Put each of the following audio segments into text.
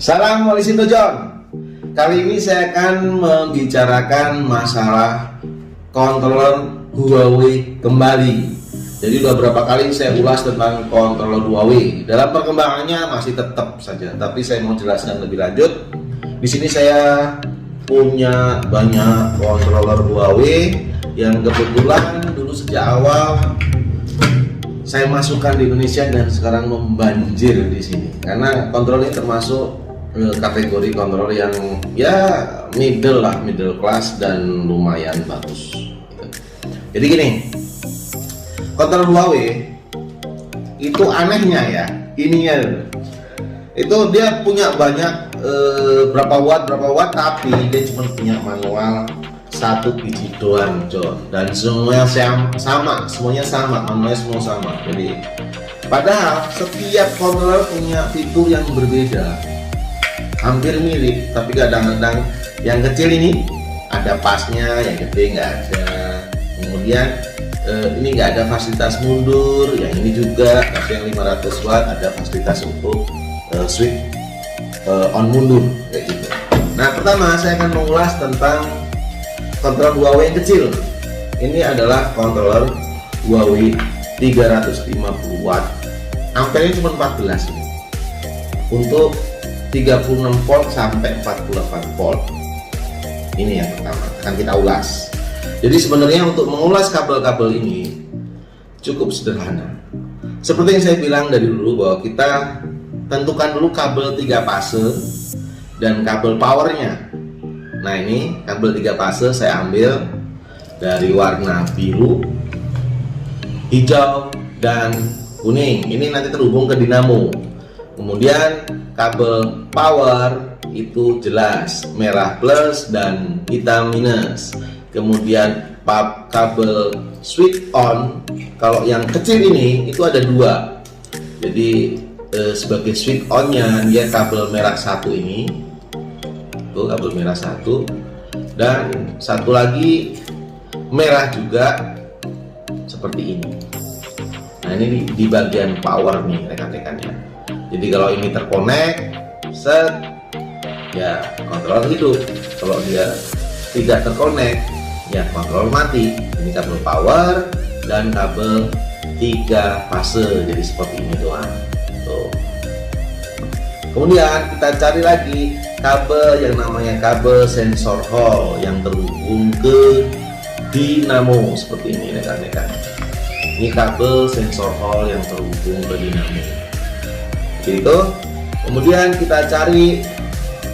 Salam Wali Sinto John. Kali ini saya akan membicarakan masalah controller Huawei kembali. Jadi udah berapa kali saya ulas tentang controller Huawei. Dalam perkembangannya masih tetap saja, tapi saya mau jelaskan lebih lanjut. Di sini saya punya banyak controller Huawei yang kebetulan dulu sejak awal saya masukkan di Indonesia dan sekarang membanjir di sini. Karena controller ini termasuk kategori controller yang ya middle class dan lumayan bagus. Jadi gini, controller Huawei itu anehnya ya, ininya itu dia punya banyak berapa watt, tapi dia cuma punya manual satu biji doang, John, dan semuanya semuanya sama, manualnya semua sama. Jadi padahal setiap controller punya fitur yang berbeda, hampir mirip, tapi kadang-kadang yang kecil ini ada pasnya, yang gede nggak ada. Kemudian ini nggak ada fasilitas mundur, yang ini juga, tapi yang 500 watt ada fasilitas untuk switch on mundur kayak gitu. Nah, pertama saya akan mengulas tentang controller Huawei yang kecil. Ini adalah controller Huawei 350 watt, ampernya cuma 14 ini. Untuk 36 volt sampai 48 volt. Ini yang pertama akan kita ulas. Jadi sebenarnya untuk mengulas kabel-kabel ini cukup sederhana. Seperti yang saya bilang dari dulu, bahwa kita tentukan dulu kabel 3 fase dan kabel powernya. Nah, ini kabel 3 fase saya ambil dari warna biru, hijau, dan kuning. Ini nanti terhubung ke dinamo. Kemudian kabel power itu jelas merah plus dan hitam minus. Kemudian kabel switch on, kalau yang kecil ini itu ada 2. Jadi sebagai switch onnya dia kabel merah 1 ini, tuh kabel merah 1, dan satu lagi merah juga seperti ini. Nah, ini di bagian power nih rekan-rekannya. Jadi kalau ini terkonek, set, ya controller hidup. Kalau dia tidak terkonek, ya controller mati. Ini kabel power dan kabel 3 fase, jadi seperti ini doang. Tuh. Kemudian kita cari lagi kabel yang namanya kabel sensor hall yang terhubung ke dinamo seperti ini rekan-rekan. Ini kabel sensor hall yang terhubung ke dinamo. Gitu. Kemudian kita cari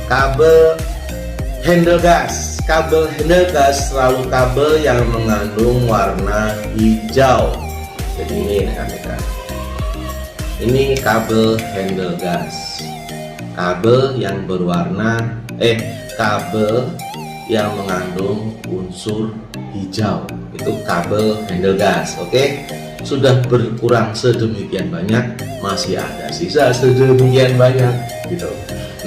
kabel handle gas. Kabel handle gas selalu kabel yang mengandung warna hijau. Jadi ini rekan-rekan. Ini kabel handle gas. Kabel yang berwarna kabel yang mengandung unsur hijau. Itu kabel handle gas. Oke. Sudah berkurang sedemikian banyak, masih ada sisa sedemikian banyak gitu.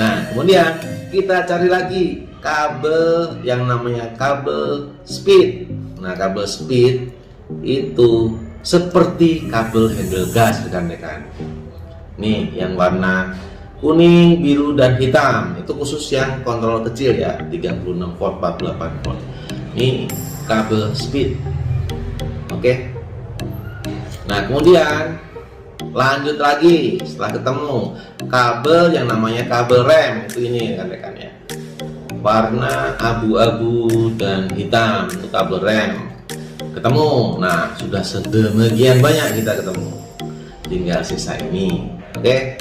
Nah, kemudian kita cari lagi kabel yang namanya kabel speed. Nah, kabel speed itu seperti kabel handle gas rekan-rekan. Nih yang warna kuning, biru, dan hitam itu khusus yang kontrol kecil ya, 36 volt, 48 volt. Ini kabel speed. Oke. Nah, kemudian lanjut lagi setelah ketemu kabel yang namanya kabel rem, itu ini rekan-rekan ya, warna abu-abu dan hitam, itu kabel rem. Ketemu. Nah, sudah sedemikian banyak kita ketemu, tinggal sisa ini. Oke.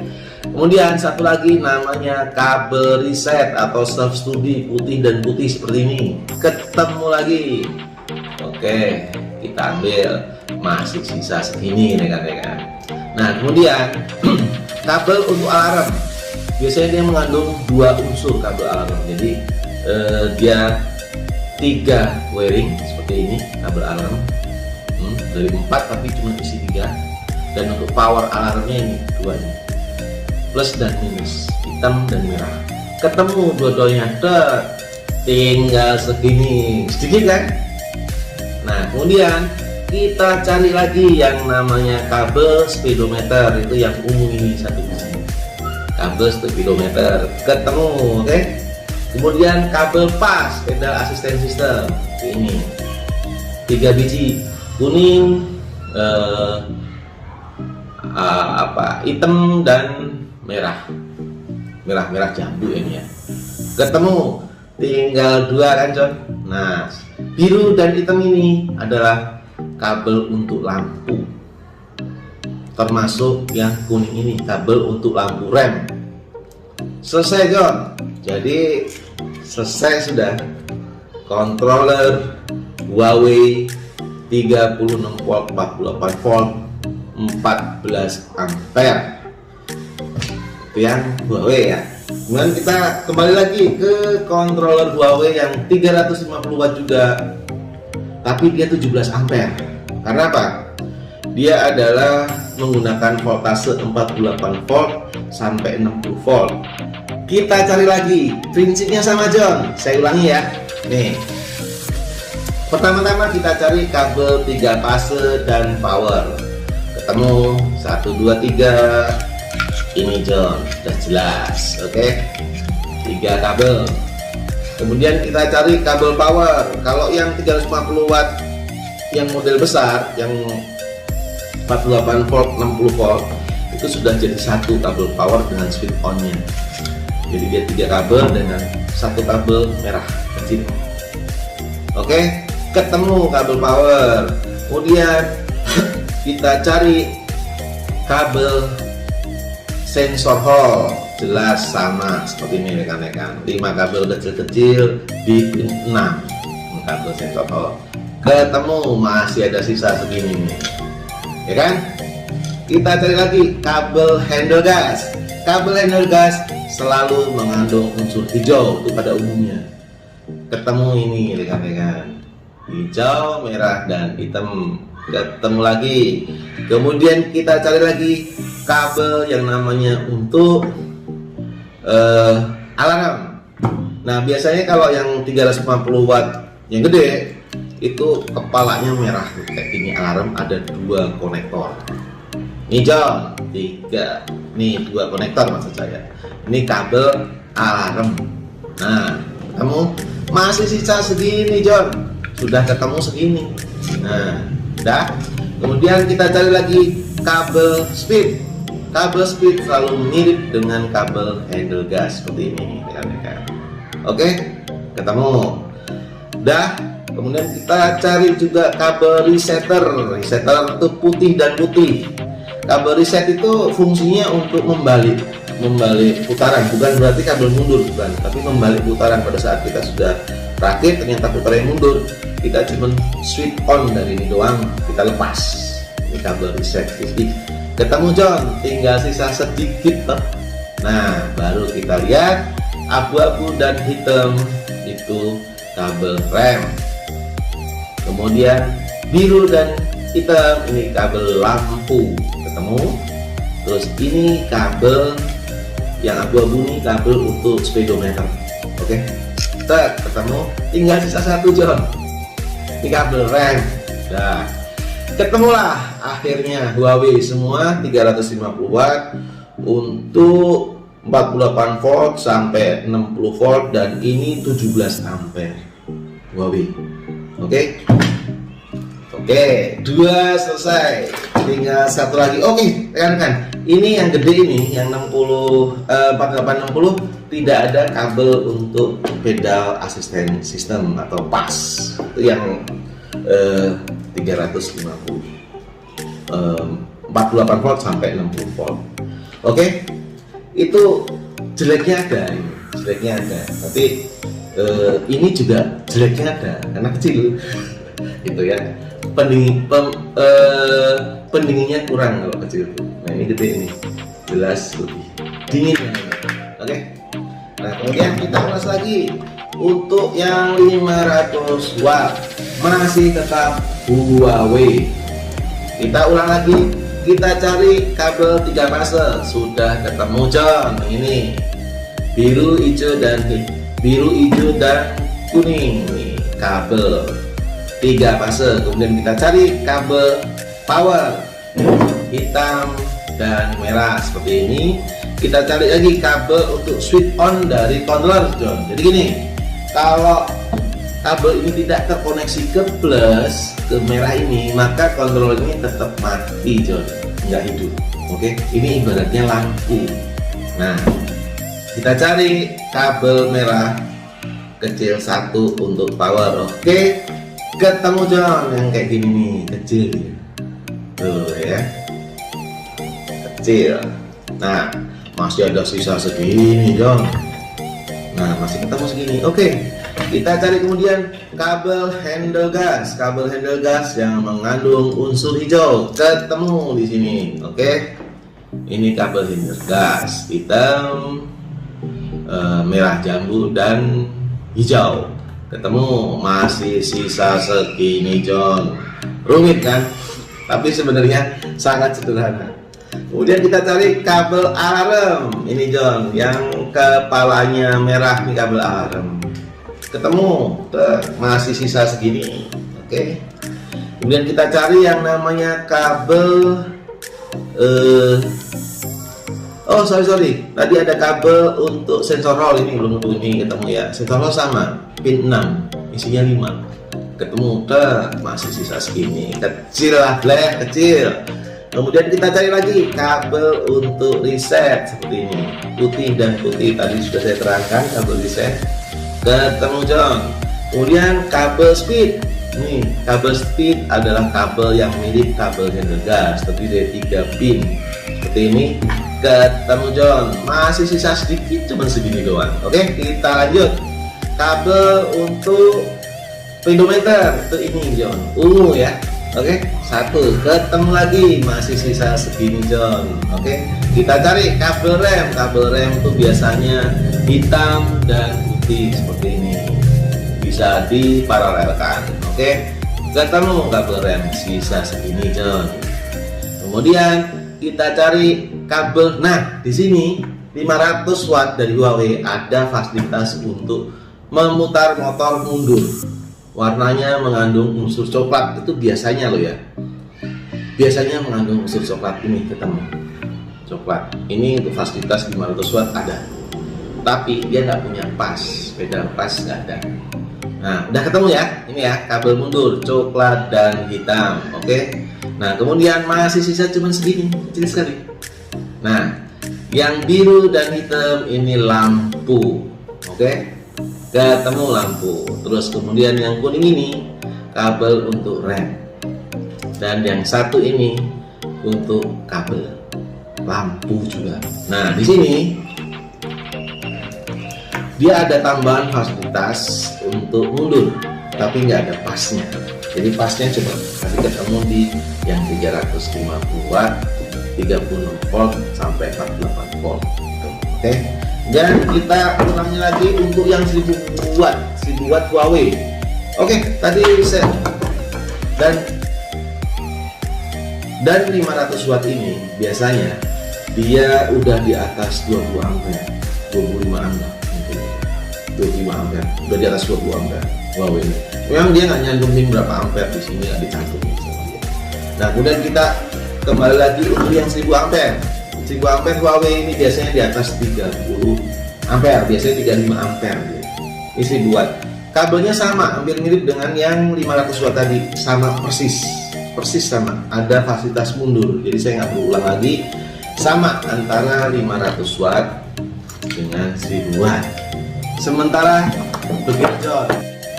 Kemudian satu lagi namanya kabel reset atau self study, putih dan putih seperti ini. Ketemu lagi. Oke, kita ambil, masih sisa segini rekan-rekan. Nah, kemudian kabel untuk alarm. Biasanya dia mengandung 2 unsur kabel alarm. Jadi dia 3 wiring seperti ini kabel alarm. Dari 4 tapi cuma isi 3. Dan untuk power alarmnya ini 2 nih. Plus dan minus, hitam dan merah. Ketemu dua-duanya, tinggal segini, sedikit kan? Nah, kemudian kita cari lagi yang namanya kabel speedometer, itu yang ungu ini satu biji. kabel speedometer ketemu. Oke. Kemudian kabel pas pedal asisten sistem ini 3 biji, kuning, hitam dan merah jambu ini ya, ketemu. Tinggal 2 kan John. Nah, biru dan hitam ini adalah kabel untuk lampu, termasuk yang kuning ini kabel untuk lampu rem. Selesai John. Jadi selesai sudah controller Huawei 36 volt 48 volt 14 ampere. Itu yang Huawei ya. Kemudian kita kembali lagi ke controller Huawei yang 350 watt juga, tapi dia 17 ampere. Karena apa? Dia adalah menggunakan voltase 48 volt sampai 60 volt. Kita cari lagi, prinsipnya sama John. Saya ulangi ya. Nih. Pertama-tama kita cari kabel 3 fase dan power. Ketemu 1 2 3. Ini John, sudah jelas. Oke. 3 kabel. Kemudian kita cari kabel power. Kalau yang 350 watt yang model besar, yang 48 volt 60 volt, itu sudah jadi satu kabel power dengan switch on nya. Jadi dia 3 kabel dengan 1 kabel merah kecil. Oke, ketemu kabel power. Kemudian kita cari kabel sensor hall, jelas sama seperti ini rekan-rekan. 5 kabel kecil-kecil di 6 kabel sensor hall. Ketemu, masih ada sisa segini nih, ya kan? Kita cari lagi kabel handle gas. Kabel handle gas selalu mengandung unsur hijau itu pada umumnya. Ketemu ini rekan-rekan, hijau, merah dan hitam. Ketemu lagi. Kemudian kita cari lagi kabel yang namanya untuk alarm. Nah, biasanya kalau yang 350 watt yang gede itu kepalanya merah kayak gini, alarm ada 2 konektor. Ini John, 3. Nih 2 konektor maksud saya. Ini kabel alarm. Nah, kamu masih sisa segini John. Sudah ketemu segini. Nah, udah. Kemudian kita cari lagi kabel speed. Kabel speed selalu mirip dengan kabel handle gas seperti ini, rekan-rekan. Oke, ketemu. Udah. Kemudian kita cari juga kabel resetter. Resetter itu putih dan putih. Kabel reset itu fungsinya untuk membalik putaran, bukan berarti kabel mundur, bukan, tapi membalik putaran. Pada saat kita sudah rakit ternyata putarannya mundur, kita cuma switch on dari ini doang, kita lepas. Ini kabel reset. Ketemu John, tinggal sisa sedikit toh. Nah, baru kita lihat abu-abu dan hitam itu kabel rem. Kemudian biru dan hitam ini kabel lampu. Ketemu. Terus ini kabel yang abu-abu ini kabel untuk speedometer. Oke. Ketemu. Tinggal sisa 1 John. Ini kabel rem. Nah, ketemulah akhirnya Huawei semua 350 watt untuk 48 volt sampai 60 volt dan ini 17 ampere Huawei. Oke. Oke, 2 selesai. Tinggal 1 lagi. Oke, rekan-rekan. Ini yang gede ini, yang 4860 tidak ada kabel untuk pedal asisten sistem atau pas. Itu yang 350. 48 volt sampai 60 volt. Oke. Itu jeleknya ada, ini jeleknya ada. Tapi ini juga jeleknya ada karena kecil. Gitu ya. Pendinginnya kurang kalau kecil. Nah, ini gede ini. Jelas lebih dingin ya. Oke. Nah, kemudian kita ulas lagi untuk yang 500 watt masih tetap Huawei. Kita ulang lagi, kita cari kabel 3 fase. Sudah ketemu John. Ini biru, hijau dan kuning. Nih, kabel 3 fase. Kemudian kita cari kabel power hitam dan merah seperti ini. kita cari lagi kabel untuk switch on dari controller John. Jadi gini, kalau kabel ini tidak terkoneksi ke plus, ke merah ini, maka controller ini tetap mati John, nggak hidup. Oke, ini ibaratnya lampu. Nah, kita cari kabel merah kecil satu untuk power. Oke, ketemu John yang kayak gini nih, kecil ya. Tuh ya, kecil. Nah, masih ada sisa segini John. Nah, masih ketemu segini. Oke, kita cari kemudian kabel handle gas. Kabel handle gas yang mengandung unsur hijau, ketemu di sini. Oke, ini kabel handle gas hitam, merah jambu dan hijau, ketemu. Masih sisa segini John. Rumit kan? Tapi sebenarnya sangat sederhana. Kemudian kita cari kabel alarm. Ini John, yang kepalanya merah, nih kabel alarm. Ketemu. Masih sisa segini. Oke. Kemudian kita cari yang namanya kabel oh sorry, tadi ada kabel untuk sensor roll, ini belum ini ketemu ya. Sensor roll sama, pin 6, isinya 5, ketemu. Masih sisa segini, kecil lah Bleh, kecil. Kemudian kita cari lagi kabel untuk reset seperti ini, putih dan putih, tadi sudah saya terangkan kabel reset, ketemu John. Kemudian kabel speed, nih kabel speed adalah kabel yang mirip kabel handle gas, tapi dari 3 pin seperti ini, ketemu John. Masih sisa sedikit, cuma segini doang. Oke, kita lanjut. Kabel untuk pedometer, itu ini John, ungu ya. Oke, satu, ketemu lagi, masih sisa segini John. Oke, kita cari kabel rem. Kabel rem itu biasanya hitam dan putih seperti ini, bisa diparalelkan. Oke, ketemu kabel rem, sisa segini John. Kemudian kita cari kabel. Nah, di sini 500 watt dari Huawei ada fasilitas untuk memutar motor mundur. Warnanya mengandung unsur coklat, itu biasanya loh ya. Biasanya mengandung unsur coklat, ini ketemu coklat. Ini untuk fasilitas 500 watt ada. Tapi dia nggak punya pas, pedal pas nggak ada. Nah, udah ketemu ya. Ini ya, kabel mundur coklat dan hitam. Oke. Nah, kemudian masih sisa cuma segini, kecil sekali. Nah, yang biru dan hitam ini lampu. Oke, ketemu lampu. Terus kemudian yang kuning ini kabel untuk rem, dan yang satu ini untuk kabel lampu juga. Nah, di sini dia ada tambahan fasilitas untuk mundur, tapi nggak ada pasnya. Jadi pasnya coba kasih ketemu di yang 350 watt, 36 volt sampai 48 volt. Oke. Dan kita ulangi lagi untuk yang 1000 watt Huawei. Oke, tadi saya dan 500 watt ini biasanya dia udah di atas 20 ampere, 25 ampere mungkin. 25 ampere, udah di atas 20 ampere Huawei ini. Memang dia nggak nyantumin berapa ampere di sini, nggak dicantumin sama dia. Nah, kemudian kita kembali lagi untuk yang 1000 ampere. 1000 ampere Huawei ini biasanya di atas 30 ampere, biasanya 35 ampere. Ini 1000 watt. Kabelnya sama, hampir mirip dengan yang 500 watt tadi, sama persis sama. Ada fasilitas mundur, jadi saya nggak perlu ulang lagi. Sama antara 500 watt dengan 1000 watt. Sementara begitu John.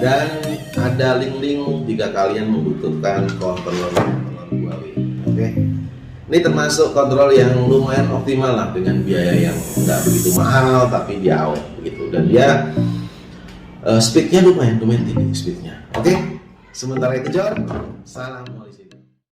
Dan ada link-link jika kalian membutuhkan controller Huawei. Oke. Ini termasuk kontrol yang lumayan optimal lah, dengan biaya yang nggak begitu mahal tapi dia awet begitu, dan dia speednya lumayan tinggi speednya. Oke. Sementara itu John, salam.